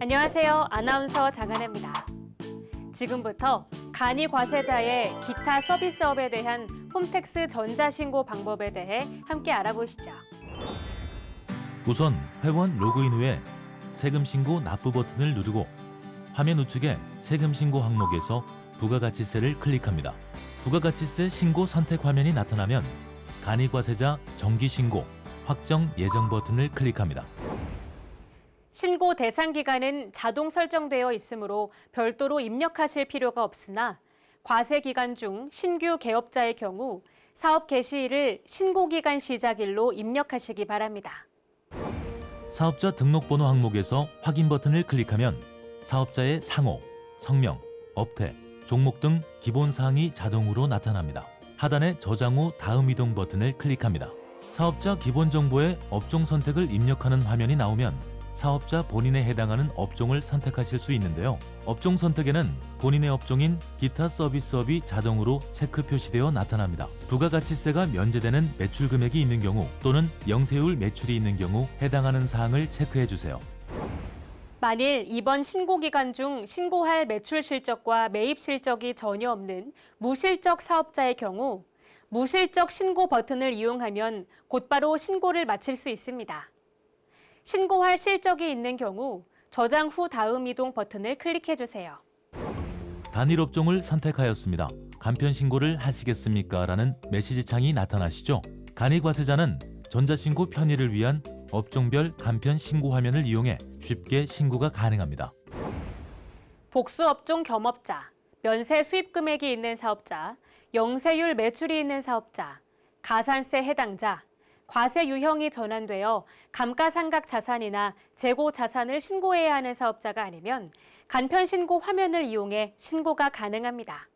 안녕하세요. 아나운서 장하나입니다. 지금부터 간이과세자의 기타 서비스업에 대한 홈택스 전자신고 방법에 대해 함께 알아보시죠. 우선 회원 로그인 후에 세금신고 납부 버튼을 누르고 화면 우측에 세금신고 항목에서 부가가치세를 클릭합니다. 부가가치세 신고 선택 화면이 나타나면 간이과세자 정기신고 확정 예정 버튼을 클릭합니다. 신고 대상 기간은 자동 설정되어 있으므로 별도로 입력하실 필요가 없으나 과세 기간 중 신규 개업자의 경우 사업 개시일을 신고기간 시작일로 입력하시기 바랍니다. 사업자 등록번호 항목에서 확인 버튼을 클릭하면 사업자의 상호, 성명, 업태, 종목 등 기본 사항이 자동으로 나타납니다. 하단에 저장 후 다음 이동 버튼을 클릭합니다. 사업자 기본 정보에 업종 선택을 입력하는 화면이 나오면 사업자 본인에 해당하는 업종을 선택하실 수 있는데요. 업종 선택에는 본인의 업종인 기타 서비스업이 자동으로 체크 표시되어 나타납니다. 부가가치세가 면제되는 매출 금액이 있는 경우 또는 영세율 매출이 있는 경우 해당하는 사항을 체크해 주세요. 만일 이번 신고 기간 중 신고할 매출 실적과 매입 실적이 전혀 없는 무실적 사업자의 경우 무실적 신고 버튼을 이용하면 곧바로 신고를 마칠 수 있습니다. 신고할 실적이 있는 경우 저장 후 다음 이동 버튼을 클릭해 주세요. 단일 업종을 선택하였습니다. 간편 신고를 하시겠습니까? 라는 메시지 창이 나타나시죠. 간이과세자는 전자신고 편의를 위한 업종별 간편 신고 화면을 이용해 쉽게 신고가 가능합니다. 복수업종 겸업자, 면세 수입 금액이 있는 사업자, 영세율 매출이 있는 사업자, 가산세 해당자, 과세 유형이 전환되어 감가상각 자산이나 재고 자산을 신고해야 하는 사업자가 아니면 간편 신고 화면을 이용해 신고가 가능합니다.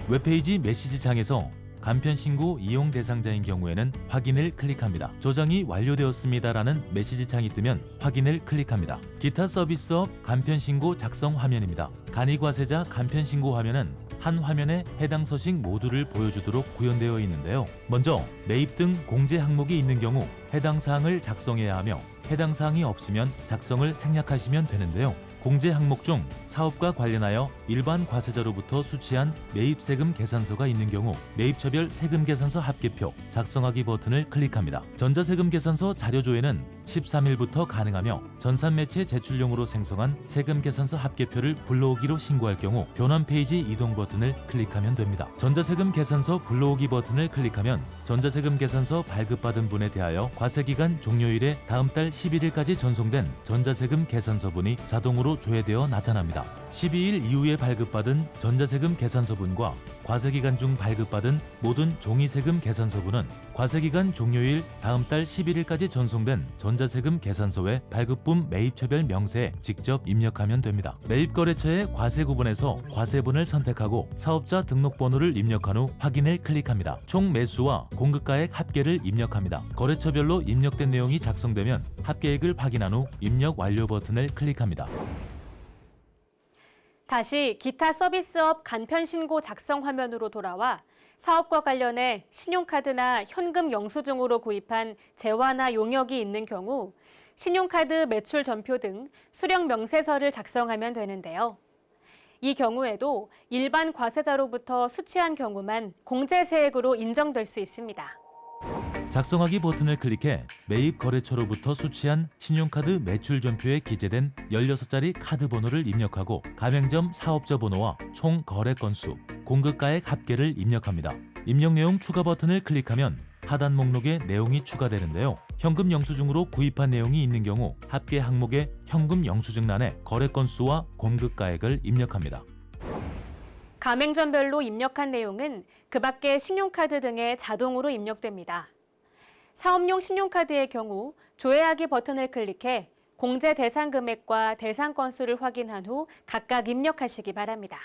웹페이지 메시지 창에서 간편 신고 이용 대상자인 경우에는 확인을 클릭합니다. 저장이 완료되었습니다라는 메시지 창이 뜨면 확인을 클릭합니다. 기타 서비스업 간편 신고 작성 화면입니다. 간이과세자 간편 신고 화면은 한 화면에 해당 서식 모두를 보여주도록 구현되어 있는데요. 먼저 매입 등 공제 항목이 있는 경우 해당 사항을 작성해야 하며 해당 사항이 없으면 작성을 생략하시면 되는데요. 공제 항목 중 사업과 관련하여 일반 과세자로부터 수취한 매입세금 계산서가 있는 경우 매입처별 세금계산서 합계표 작성하기 버튼을 클릭합니다. 전자세금 계산서 자료조회는 13일부터 가능하며 전산매체 제출용으로 생성한 세금계산서 합계표를 불러오기로 신고할 경우 변환 페이지 이동 버튼을 클릭하면 됩니다. 전자세금 계산서 불러오기 버튼을 클릭하면 전자세금 계산서 발급받은 분에 대하여 과세기간 종료일에 다음 달 11일까지 전송된 전자세금 계산서분이 자동으로 조회되어 나타납니다. 12일 이후에 발급받은 전자세금 계산서분과 과세기간 중 발급받은 모든 종이세금 계산서분은 과세기간 종료일 다음 달 11일까지 전송된 전자세금 계산서의 발급분 매입처별 명세에 직접 입력하면 됩니다. 매입거래처의 과세 구분에서 과세분을 선택하고 사업자 등록번호를 입력한 후 확인을 클릭합니다. 총 매수와 공급가액 합계를 입력합니다. 거래처별로 입력된 내용이 작성되면 합계액을 확인한 후 입력 완료 버튼을 클릭합니다. 다시 기타 서비스업 간편 신고 작성 화면으로 돌아와 사업과 관련해 신용카드나 현금 영수증으로 구입한 재화나 용역이 있는 경우 신용카드 매출 전표 등 수령 명세서를 작성하면 되는데요. 이 경우에도 일반 과세자로부터 수취한 경우만 공제세액으로 인정될 수 있습니다. 작성하기 버튼을 클릭해 매입 거래처로부터 수취한 신용카드 매출 전표에 기재된 16자리 카드 번호를 입력하고 가맹점 사업자 번호와 총 거래 건수, 공급가액 합계를 입력합니다. 입력 내용 추가 버튼을 클릭하면 하단 목록에 내용이 추가되는데요. 현금 영수증으로 구입한 내용이 있는 경우 합계 항목의 현금 영수증란에 거래 건수와 공급가액을 입력합니다. 가맹점별로 입력한 내용은 그 밖의 신용카드 등에 자동으로 입력됩니다. 사업용 신용카드의 경우 조회하기 버튼을 클릭해 공제 대상 금액과 대상 건수를 확인한 후 각각 입력하시기 바랍니다.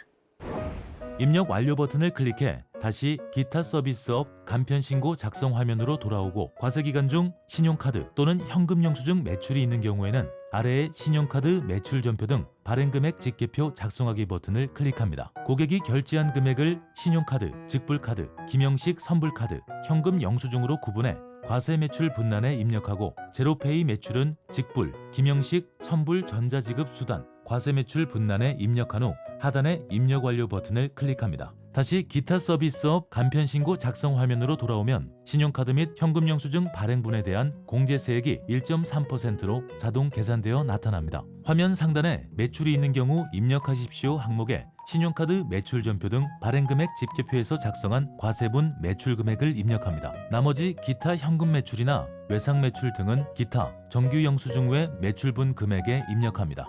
입력 완료 버튼을 클릭해 다시 기타 서비스업 간편 신고 작성 화면으로 돌아오고 과세기간 중 신용카드 또는 현금 영수증 매출이 있는 경우에는 아래의 신용카드 매출 전표 등 발행금액 직계표 작성하기 버튼을 클릭합니다. 고객이 결제한 금액을 신용카드, 직불카드, 김영식 선불카드, 현금 영수증으로 구분해 과세 매출 분란에 입력하고 제로페이 매출은 직불, 김영식, 선불 전자지급 수단, 과세 매출 분란에 입력한 후 하단의 입력 완료 버튼을 클릭합니다. 다시 기타 서비스업 간편 신고 작성 화면으로 돌아오면 신용카드 및 현금 영수증 발행분에 대한 공제세액이 1.3%로 자동 계산되어 나타납니다. 화면 상단에 매출이 있는 경우 입력하십시오 항목에 신용카드 매출전표 등 발행금액 집계표에서 작성한 과세분 매출금액을 입력합니다. 나머지 기타 현금 매출이나 외상 매출 등은 기타 정규 영수증 외 매출분 금액에 입력합니다.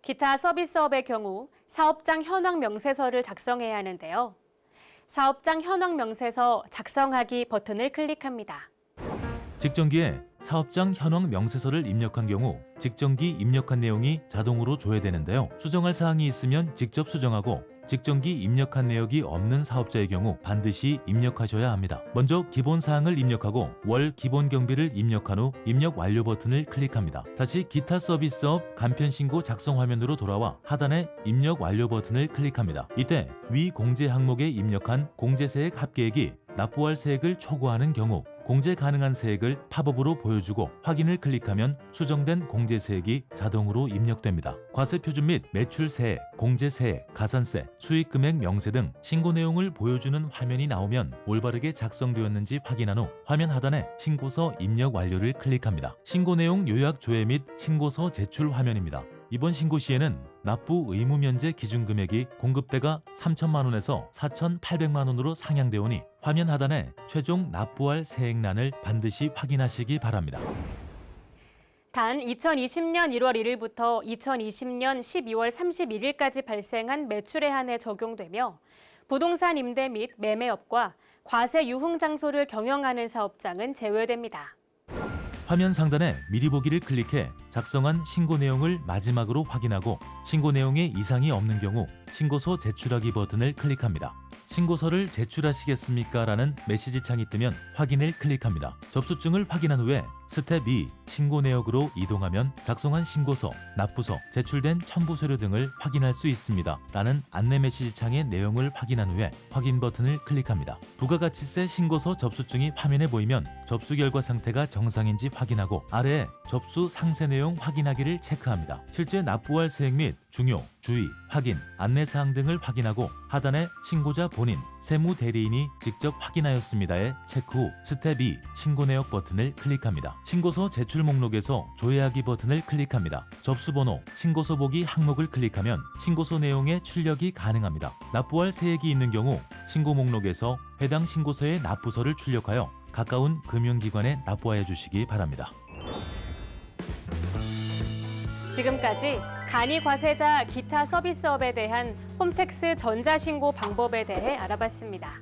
기타 서비스업의 경우 사업장 현황 명세서를 작성해야 하는데요. 사업장 현황 명세서 작성하기 버튼을 클릭합니다. 직전기에 사업장 현황 명세서를 입력한 경우 직전기 입력한 내용이 자동으로 조회되는데요. 수정할 사항이 있으면 직접 수정하고 직전기 입력한 내역이 없는 사업자의 경우 반드시 입력하셔야 합니다. 먼저 기본 사항을 입력하고 월 기본 경비를 입력한 후 입력 완료 버튼을 클릭합니다. 다시 기타 서비스업 간편 신고 작성 화면으로 돌아와 하단의 입력 완료 버튼을 클릭합니다. 이때 위 공제 항목에 입력한 공제세액 합계액이 납부할 세액을 초과하는 경우 공제 가능한 세액을 팝업으로 보여주고 확인을 클릭하면 수정된 공제세액이 자동으로 입력됩니다. 과세표준 및 매출세액, 공제세액, 가산세, 수익금액 명세 등 신고 내용을 보여주는 화면이 나오면 올바르게 작성되었는지 확인한 후 화면 하단에 신고서 입력 완료를 클릭합니다. 신고 내용 요약 조회 및 신고서 제출 화면입니다. 이번 신고 시에는 납부 의무 면제 기준 금액이 공급대가 3천만 원에서 4,800만 원으로 상향되어 오니 화면 하단에 최종 납부할 세액란을 반드시 확인하시기 바랍니다. 단 2020년 1월 1일부터 2020년 12월 31일까지 발생한 매출에 한해 적용되며 부동산 임대 및 매매업과 과세 유흥 장소를 경영하는 사업장은 제외됩니다. 화면 상단에 미리 보기를 클릭해 작성한 신고 내용을 마지막으로 확인하고 신고 내용에 이상이 없는 경우 신고서 제출하기 버튼을 클릭합니다. 신고서를 제출하시겠습니까? 라는 메시지 창이 뜨면 확인을 클릭합니다. 접수증을 확인한 후에 스텝 2 신고 내역으로 이동하면 작성한 신고서, 납부서, 제출된 첨부 서류 등을 확인할 수 있습니다. 라는 안내 메시지 창의 내용을 확인한 후에 확인 버튼을 클릭합니다. 부가가치세 신고서 접수증이 화면에 보이면 접수 결과 상태가 정상인지 확인하고 아래에 접수 상세 내용 확인하기를 체크합니다. 실제 납부할 세액 및 중요, 주의, 확인, 안내사항 등을 확인하고 하단에 신고자 본인, 세무대리인이 직접 확인하였습니다에 체크 후 스텝 2 신고 내역 버튼을 클릭합니다. 신고서 제출 목록에서 조회하기 버튼을 클릭합니다. 접수번호, 신고서 보기 항목을 클릭하면 신고서 내용의 출력이 가능합니다. 납부할 세액이 있는 경우 신고 목록에서 해당 신고서의 납부서를 출력하여 가까운 금융기관에 납부하여 주시기 바랍니다. 지금까지 간이과세자 기타 서비스업에 대한 홈택스 전자신고 방법에 대해 알아봤습니다.